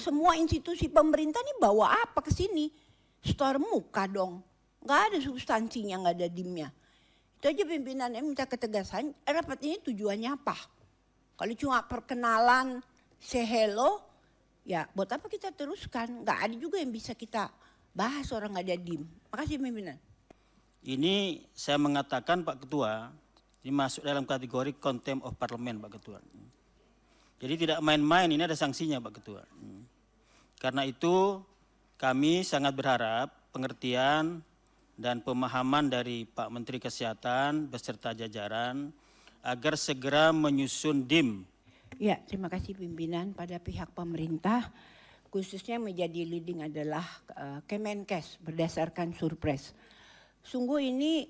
semua institusi pemerintah nih bawa apa ke sini? Store muka dong. Nggak ada substansinya, nggak ada dimnya. Itu aja pimpinannya minta ketegasan, rapat ini tujuannya apa? Kalau cuma perkenalan, say hello, ya buat apa kita teruskan? Nggak ada juga yang bisa kita bahas orang nggak ada dim. Makasih pimpinan. Ini saya mengatakan Pak Ketua, ini masuk dalam kategori contempt of parliament Pak Ketua. Jadi tidak main-main, ini ada sanksinya Pak Ketua. Karena itu kami sangat berharap pengertian dan pemahaman dari Pak Menteri Kesehatan beserta jajaran agar segera menyusun DIM. Ya, terima kasih pimpinan pada pihak pemerintah, khususnya menjadi leading adalah Kemenkes berdasarkan surpres. Sungguh ini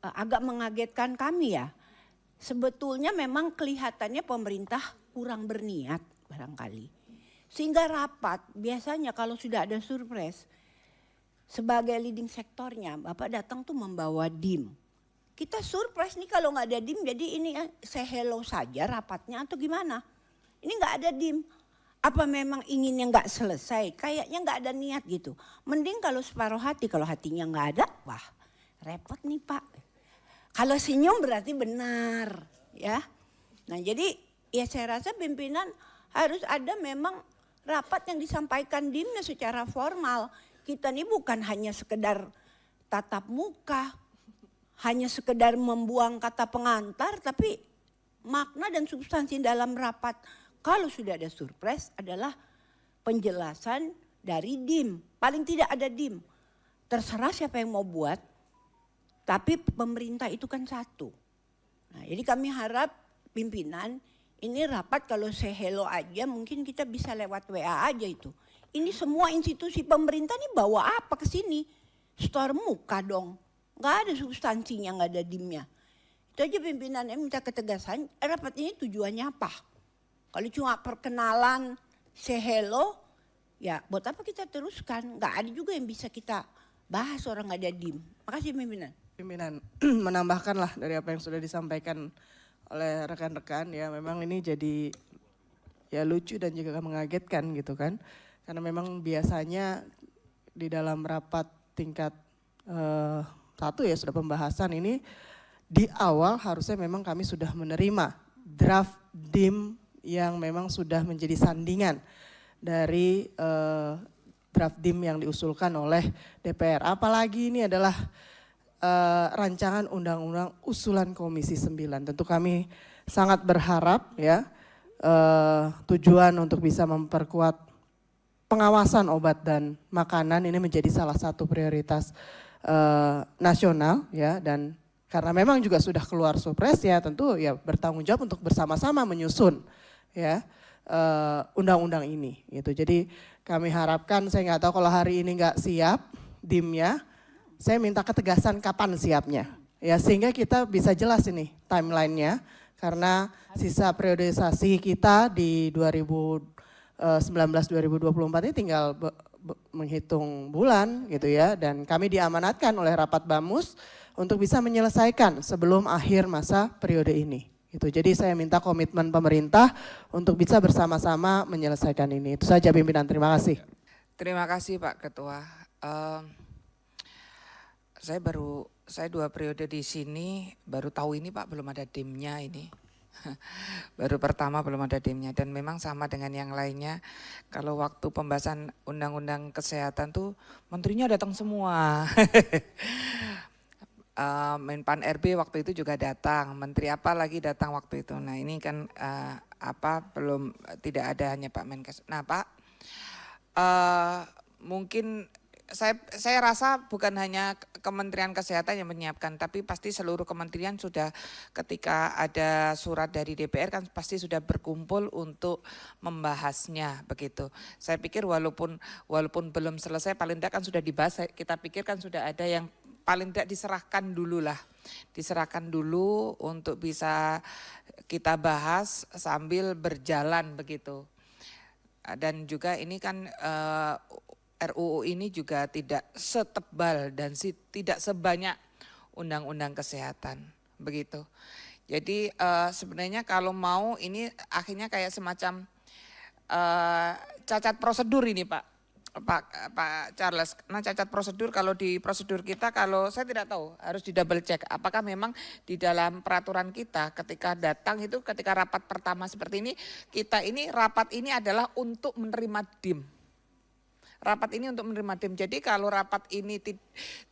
agak mengagetkan kami ya. Sebetulnya memang kelihatannya pemerintah kurang berniat barangkali. Sehingga rapat biasanya kalau sudah ada surpres, sebagai leading sektornya Bapak datang tuh membawa DIM. Kita surprise nih kalau nggak ada DIM, jadi ini say hello saja rapatnya atau gimana? Ini nggak ada DIM. Apa memang inginnya nggak selesai? Kayaknya nggak ada niat gitu. Mending kalau separuh hati, kalau hatinya nggak ada, wah repot nih Pak. Kalau senyum berarti benar ya. Nah jadi ya saya rasa pimpinan harus ada memang rapat yang disampaikan DIM-nya secara formal. Kita ini bukan hanya sekedar tatap muka, hanya sekedar membuang kata pengantar, tapi makna dan substansi dalam rapat kalau sudah ada surprise adalah penjelasan dari DIM. Paling tidak ada DIM. Terserah siapa yang mau buat, tapi pemerintah itu kan satu. Nah, jadi kami harap pimpinan ini rapat kalau say hello aja mungkin kita bisa lewat WA aja itu. Ini semua institusi pemerintah nih bawa apa ke sini? Store muka dong. Nggak ada substansinya, nggak ada dimnya. Itu aja pimpinannya minta ketegasan, rapat ini tujuannya apa? Kalau cuma perkenalan, say hello, ya buat apa kita teruskan? Nggak ada juga yang bisa kita bahas orang nggak ada dim. Makasih pimpinan. Pimpinan menambahkanlah dari apa yang sudah disampaikan oleh rekan-rekan ya, memang ini jadi ya lucu dan juga mengagetkan gitu kan. Karena memang biasanya di dalam rapat tingkat satu ya sudah pembahasan ini di awal harusnya memang kami sudah menerima draft DIM yang memang sudah menjadi sandingan dari draft DIM yang diusulkan oleh DPR. Apalagi ini adalah rancangan undang-undang usulan Komisi 9. Tentu kami sangat berharap ya tujuan untuk bisa memperkuat pengawasan obat dan makanan ini menjadi salah satu prioritas nasional ya, dan karena memang juga sudah keluar surpres ya tentu ya bertanggung jawab untuk bersama-sama menyusun ya undang-undang ini gitu. Jadi kami harapkan, saya nggak tahu kalau hari ini nggak siap DIM-nya, saya minta ketegasan kapan siapnya ya sehingga kita bisa jelas ini timelinenya, karena sisa periodisasi kita di 2019-2024 ini tinggal menghitung bulan gitu ya, dan kami diamanatkan oleh rapat Bamus untuk bisa menyelesaikan sebelum akhir masa periode ini gitu. Jadi saya minta komitmen pemerintah untuk bisa bersama-sama menyelesaikan ini. Itu saja pimpinan, terima kasih. Terima kasih Pak Ketua. Saya 2 periode di sini baru tahu ini Pak, belum ada DIM-nya ini. Baru pertama belum ada DIM-nya, dan memang sama dengan yang lainnya. Kalau waktu pembahasan undang-undang kesehatan tuh menterinya datang semua. Menpan RB waktu itu juga datang, menteri apa lagi datang waktu itu. Nah ini kan belum, tidak ada hanya Pak Menkes. Nah Pak, mungkin saya rasa bukan hanya Kementerian Kesehatan yang menyiapkan, tapi pasti seluruh kementerian sudah, ketika ada surat dari DPR kan pasti sudah berkumpul untuk membahasnya begitu. Saya pikir walaupun belum selesai, paling tidak kan sudah dibahas. Kita pikir kan sudah ada yang paling tidak diserahkan dulu lah, diserahkan dulu untuk bisa kita bahas sambil berjalan begitu. Dan juga ini kan RUU ini juga tidak setebal dan tidak sebanyak undang-undang kesehatan begitu. Jadi sebenarnya kalau mau ini akhirnya kayak semacam cacat prosedur ini Pak Charles. Nah, cacat prosedur, kalau di prosedur kita, kalau saya tidak tahu, harus di double check apakah memang di dalam peraturan kita ketika datang itu, ketika rapat pertama seperti ini, kita ini rapat ini adalah untuk menerima DIM. Rapat ini untuk menerima DIM. Jadi kalau rapat ini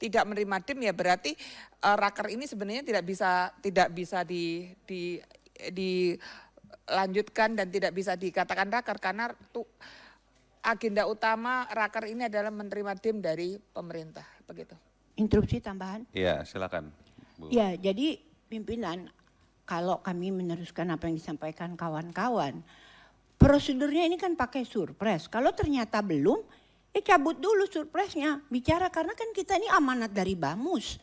tidak menerima DIM, ya berarti raker ini sebenarnya tidak bisa dilanjutkan dan tidak bisa dikatakan raker, karena agenda utama raker ini adalah menerima DIM dari pemerintah, begitu. Interupsi tambahan? Iya, silakan, Bu. Ya, jadi pimpinan, kalau kami meneruskan apa yang disampaikan kawan-kawan, prosedurnya ini kan pakai surpres. Kalau ternyata belum, cabut dulu surpresnya. Bicara, karena kan kita ini amanat dari Bamus.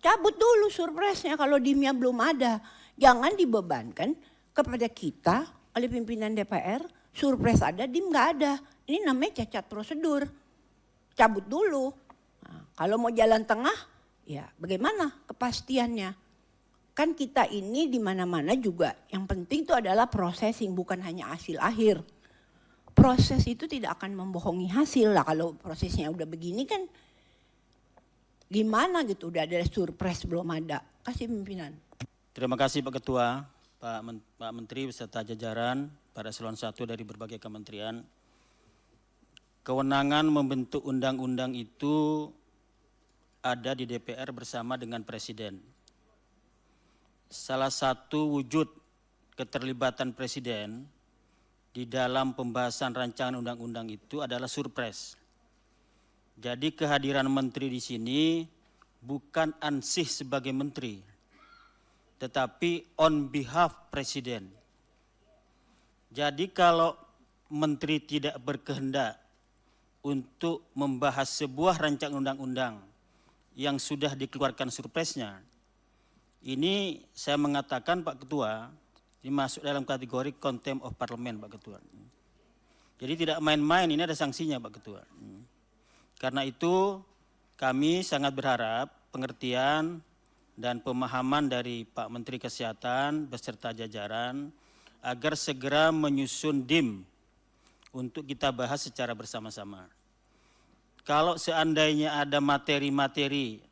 Cabut dulu surpresnya kalau DIM-nya belum ada. Jangan dibebankan kepada kita oleh pimpinan DPR, surpres ada, DIM nggak ada. Ini namanya cacat prosedur. Cabut dulu. Nah, kalau mau jalan tengah, ya bagaimana kepastiannya? Kan kita ini di mana-mana juga yang penting itu adalah processing, bukan hanya hasil akhir. Proses itu tidak akan membohongi hasil lah. Kalau prosesnya udah begini kan gimana gitu, udah ada surpres belum ada. Kasih pimpinan. Terima kasih Pak Ketua, Pak Menteri beserta jajaran, para eselon 1 dari berbagai kementerian. Kewenangan membentuk undang-undang itu ada di DPR bersama dengan Presiden. Salah satu wujud keterlibatan Presiden di dalam pembahasan rancangan undang-undang itu adalah surpres. Jadi kehadiran Menteri di sini bukan ansih sebagai Menteri, tetapi on behalf Presiden. Jadi kalau Menteri tidak berkehendak untuk membahas sebuah rancangan undang-undang yang sudah dikeluarkan surpresnya, ini saya mengatakan Pak Ketua, ini masuk dalam kategori contempt of parliament Pak Ketua. Jadi tidak main-main, ini ada sanksinya Pak Ketua. Karena itu kami sangat berharap pengertian dan pemahaman dari Pak Menteri Kesehatan beserta jajaran agar segera menyusun DIM untuk kita bahas secara bersama-sama. Kalau seandainya ada materi-materi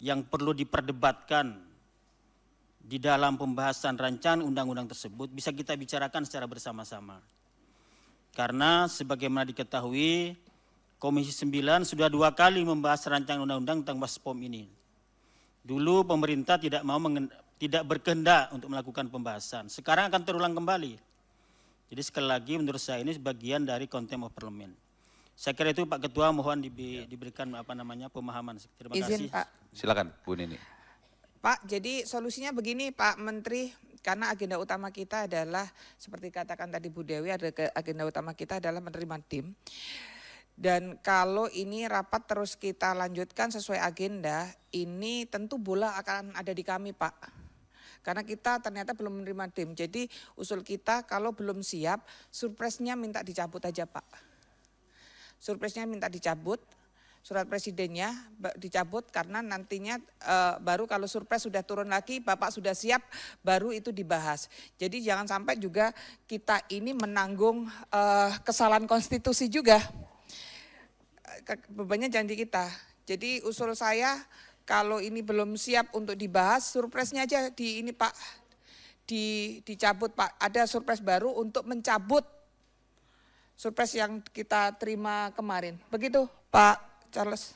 yang perlu diperdebatkan di dalam pembahasan rancangan undang-undang tersebut, bisa kita bicarakan secara bersama-sama. Karena sebagaimana diketahui, Komisi 9 sudah 2 kali membahas rancangan undang-undang tentang Baspom ini. Dulu pemerintah tidak berkehendak untuk melakukan pembahasan. Sekarang akan terulang kembali. Jadi sekali lagi menurut saya ini bagian dari contempt of parliament. Saya kira itu Pak Ketua, mohon diberikan pemahaman. Terima kasih. Izin Pak. Silakan Bu Nini. Pak, jadi solusinya begini Pak Menteri, karena agenda utama kita adalah seperti katakan tadi Bu Dewi, agenda utama kita adalah menerima DIM. Dan kalau ini rapat terus kita lanjutkan sesuai agenda, ini tentu bola akan ada di kami Pak. Karena kita ternyata belum menerima DIM. Jadi usul kita kalau belum siap, surpresnya minta dicabut aja Pak. Surpresnya minta dicabut, surat presidennya dicabut karena nantinya baru kalau surpres sudah turun lagi, Bapak sudah siap, baru itu dibahas. Jadi jangan sampai juga kita ini menanggung kesalahan konstitusi juga. Bebannya janji kita. Jadi usul saya kalau ini belum siap untuk dibahas, surpresnya aja di ini Pak, dicabut Pak. Ada surpres baru untuk mencabut surpres yang kita terima kemarin. Begitu Pak Charles.